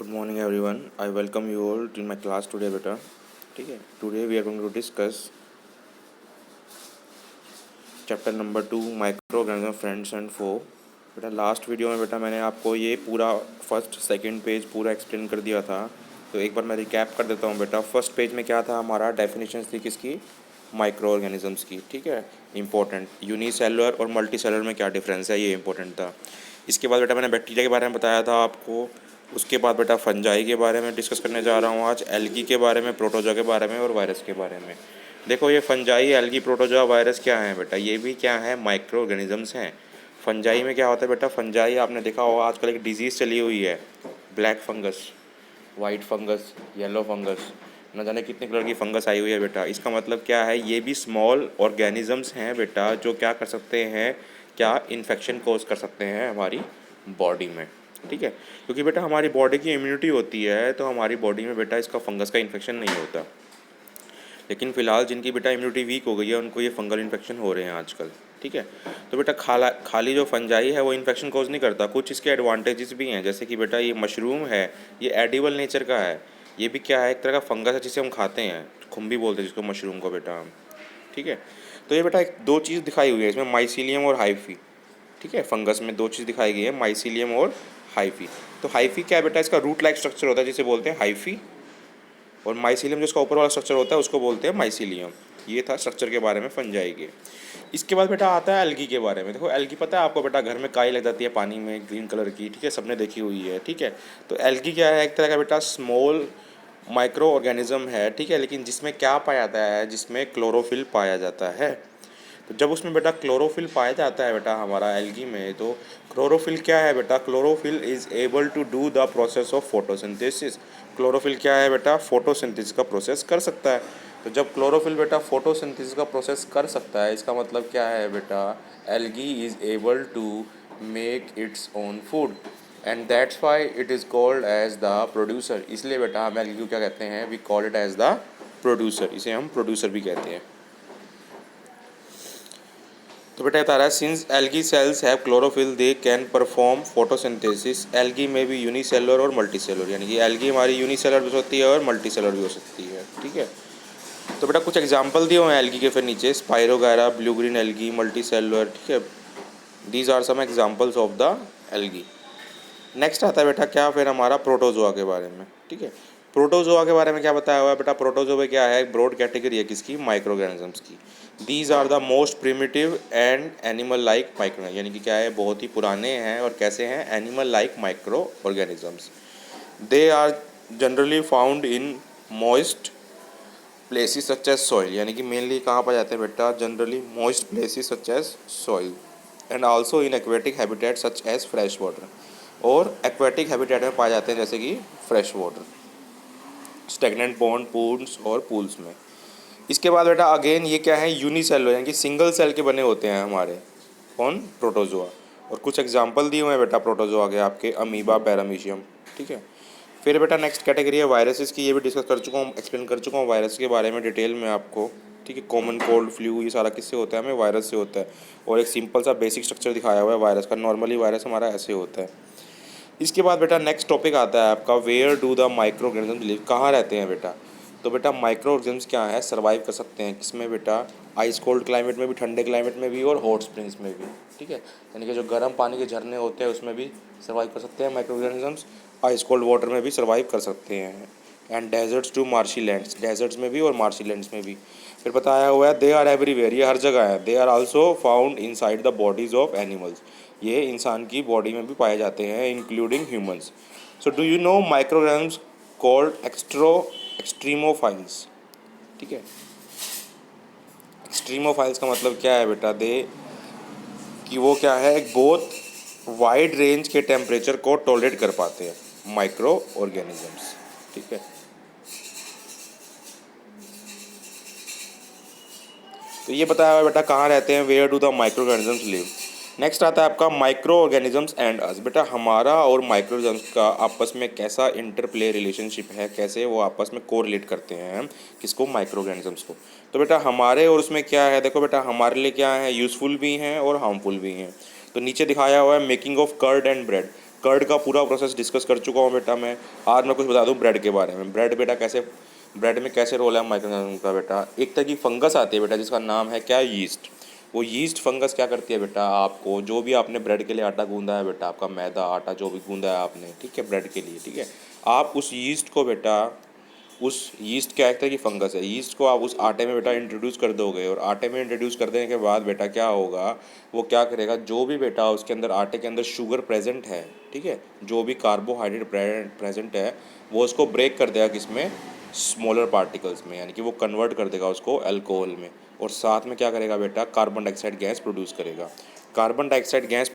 Good morning everyone, I welcome you all to my class today बेटा। ठीक है, today we are going to discuss chapter number 2 microorganism friends and foe. बेटा last video में बेटा मैंने आपको ये पूरा फर्स्ट सेकंड पेज पूरा एक्सप्लेन कर दिया था, तो एक बार मैं रिकैप कर देता हूँ बेटा। फर्स्ट पेज में क्या था, हमारा डेफिनेशन थी किसकी, माइक्रो ऑर्गेनिजम्स की। ठीक है, इंपॉर्टेंट यूनिसेलुलर और मल्टी सेलुलर में क्या डिफरेंस है, ये इंपॉर्टेंट था। इसके बाद बेटा मैंने बैक्टीरिया के बारे में बताया था आपको। उसके बाद बेटा फंजाई के बारे में डिस्कस करने जा रहा हूँ आज, एल्गी के बारे में, प्रोटोजोआ के बारे में और वायरस के बारे में। देखो ये फंजाई, एल्गी, प्रोटोजोआ, वायरस क्या है बेटा, ये भी क्या है, माइक्रो ऑर्गेनिजम्स हैं। फंजाई में क्या होता है बेटा, फंजाई आपने देखा होगा आजकल एक डिजीज़ चली हुई है, black fungus, white fungus, yellow fungus, न जाने कितने कलर की फंगस आई हुई है बेटा। इसका मतलब क्या है, ये भी स्मॉल ऑर्गेनिजम्स हैं बेटा, जो क्या कर सकते हैं, क्या इन्फेक्शन कोज कर सकते हैं हमारी बॉडी में। ठीक है, क्योंकि बेटा हमारी बॉडी की इम्यूनिटी होती है, तो हमारी बॉडी में बेटा इसका फंगस का इन्फेक्शन नहीं होता। लेकिन फ़िलहाल जिनकी बेटा इम्यूनिटी वीक हो गई है, उनको ये फंगल इन्फेक्शन हो रहे हैं आजकल। ठीक है, तो बेटा खाली जो फंजाई है वो इन्फेक्शन कोज नहीं करता, कुछ इसके एडवांटेजेस भी हैं। जैसे कि बेटा ये मशरूम है, ये एडिबल नेचर का है। ये भी क्या है, एक तरह का फंगस है जिसे हम खाते हैं, खुम्बी बोलते हैं जिसको, मशरूम को बेटा हम। ठीक है, तो ये बेटा एक दो चीज़ दिखाई हुई है इसमें, माइसीलियम और हाइफी। ठीक है, फंगस में दो चीज़ दिखाई गई है, माइसीलियम और हाइफी। तो हाइफी क्या है बेटा, इसका रूट लाइक स्ट्रक्चर होता है जिसे बोलते हैं हाइफी, और माइसीलियम जिसका ऊपर वाला स्ट्रक्चर होता है उसको बोलते हैं माइसीलियम। ये था स्ट्रक्चर के बारे में फंजाई के। इसके बाद बेटा आता है एल्गी के बारे में। देखो एल्गी पता है आपको बेटा, घर में काई लग जाती है पानी में, ग्रीन कलर की। ठीक है, सबने देखी हुई है। ठीक है, तो एल्गी क्या है, एक तरह का बेटा स्मॉल माइक्रो ऑर्गेनिज्म है। ठीक है, लेकिन जिसमें क्या पाया जाता है, जिसमें क्लोरोफिल पाया जाता है। तो जब उसमें बेटा क्लोरोफिल पाया जाता है बेटा हमारा एल्गी में, तो क्लोरोफिल क्या है बेटा, chlorophyll is able to do the process of photosynthesis. Chlorophyll क्या है बेटा, फोटोसिंथेसिस का प्रोसेस कर सकता है। तो जब क्लोरोफिल बेटा फोटोसिंथेसिस का प्रोसेस कर सकता है, इसका मतलब क्या है बेटा, algae is able to make its own food, and that's why it is called as the producer. इसलिए बेटा हम एल्गी को क्या कहते हैं, we call it as the producer, इसे हम प्रोड्यूसर भी कहते हैं। तो बेटा बता रहा है, since algae cells have chlorophyll they can perform photosynthesis. Algae में भी यूनिसेलुलर और मल्टी सेलुलर, यानी कि एल्गी हमारी यूनिसेलुलर भी हो सकती है और मल्टी सेलुलर भी हो सकती है। ठीक है, तो बेटा कुछ एग्जांपल दिए हुए हैं एल्गी के फिर नीचे, spirogyra, blue green algae, multicellular. ठीक है, these are some examples of the algae. Next आता है बेटा क्या, फिर हमारा प्रोटोजोआ के बारे में। ठीक है, प्रोटोजोआ के बारे में क्या बताया हुआ है बेटा, प्रोटोजोआ क्या है, एक ब्रॉड कैटेगरी है किसकी, माइक्रो ऑर्गेनिजम्स की। These are the most primitive and animal like micro, यानी कि क्या है, बहुत ही पुराने हैं और कैसे हैं, animal like microorganisms. They are generally found in moist places such as soil, यानी कि मेनली कहाँ पर जाते हैं बेटा, generally moist places such as soil, and also in aquatic habitat such as fresh water, और एक्वेटिक हैबिटेट में पाए जाते हैं जैसे कि fresh water, stagnant pond, pools और पूल्स में। इसके बाद बेटा अगेन ये क्या है, यूनिसेलुलर, यानी कि सिंगल सेल के बने होते हैं हमारे, कौन, प्रोटोजोआ। और कुछ एग्जांपल दिए हुए हैं बेटा प्रोटोजोआ के आपके, अमीबा, पैरामीशियम। ठीक है, फिर बेटा नेक्स्ट कैटेगरी है वायरसेस की, ये भी डिस्कस कर चुका हूँ, एक्सप्लेन कर चुका हूँ वायरस के बारे में डिटेल में आपको। ठीक है, कॉमन कोल्ड, फ्लू, ये सारा किससे होता है, हमें वायरस से होता है। और एक सिंपल सा बेसिक स्ट्रक्चर दिखाया हुआ है वायरस का, नॉर्मली वायरस हमारा ऐसे होता है। इसके बाद बेटा नेक्स्ट टॉपिक आता है आपका, where do the microorganism live, कहाँ रहते हैं बेटा। तो बेटा माइक्रो ऑर्गेनिज्म्स क्या है, सर्वाइव कर सकते हैं किसमें बेटा, आइस कोल्ड क्लाइमेट में भी, ठंडे क्लाइमेट में भी, और हॉट स्प्रिंग्स में भी। ठीक है, यानी कि जो गर्म पानी के झरने होते हैं उसमें भी सर्वाइव कर सकते हैं microorganisms, ice cold water में भी सर्वाइव कर सकते हैं, and deserts to marshy lands, deserts में भी और मार्शी लैंड्स में भी। फिर बताया हुआ है, दे आर एवरीवेयर, ये हर जगह है। They are also found inside the bodies of animals, ये इंसान की बॉडी में भी पाए जाते हैं, including humans. So do you know microorganisms called extremophiles. ठीक है, एक्सट्रीमोफाइल्स का मतलब क्या है बेटा, दे, कि वो क्या है, एक बहुत वाइड रेंज के टेम्परेचर को टॉलरेट कर पाते हैं माइक्रो ऑर्गेनिजम्स। ठीक है, तो ये बताया हुआ बेटा कहाँ रहते हैं, where do the microorganisms live. Next आता है आपका माइक्रो ऑर्गेनिजम्स एंड अस। बेटा हमारा और माइक्रो ऑर्गेनिजम्स का आपस में कैसा इंटरप्ले रिलेशनशिप है, कैसे वो आपस में कोरिलेट करते हैं किसको, माइक्रो ऑर्गेनिजम्स को। तो बेटा हमारे और उसमें क्या है, देखो बेटा हमारे लिए क्या है, यूज़फुल भी हैं और हार्मफुल भी हैं। तो नीचे दिखाया हुआ है, making of curd and bread. Curd का पूरा प्रोसेस डिस्कस कर चुका हूँ बेटा मैं। आज मैं कुछ बता दूँ ब्रेड के बारे में। ब्रेड बेटा कैसे, ब्रेड में कैसे रोल है माइक्रोऑर्गेनिज्म का बेटा। एक तरह की फंगस आती है बेटा जिसका नाम है क्या, यीस्ट। वो यीस्ट फंगस क्या करती है बेटा, आपको जो भी आपने ब्रेड के लिए आटा गूंदा है बेटा, आपका मैदा आटा जो भी गूंदा है आपने, ठीक है, ब्रेड के लिए, ठीक है, आप उस यीस्ट को बेटा, उस यीस्ट क्या एक तरह की फंगस है, यीस्ट को आप उस आटे में बेटा इंट्रोड्यूस कर दोगे। और आटे में इंट्रोड्यूस कर देने के बाद बेटा क्या होगा, वो क्या करेगा, जो भी बेटा उसके अंदर आटे के अंदर शुगर प्रेजेंट है, ठीक है, जो भी कार्बोहाइड्रेट प्रेजेंट है, वो उसको ब्रेक कर देगा किसमें, स्मॉलर पार्टिकल्स में, यानी कि वो कन्वर्ट कर देगा उसको अल्कोहल में। और साथ में क्या करेगा बेटा, कार्बन डाइऑक्साइड गैस प्रोड्यूस करेगा। Carbon dioxide gas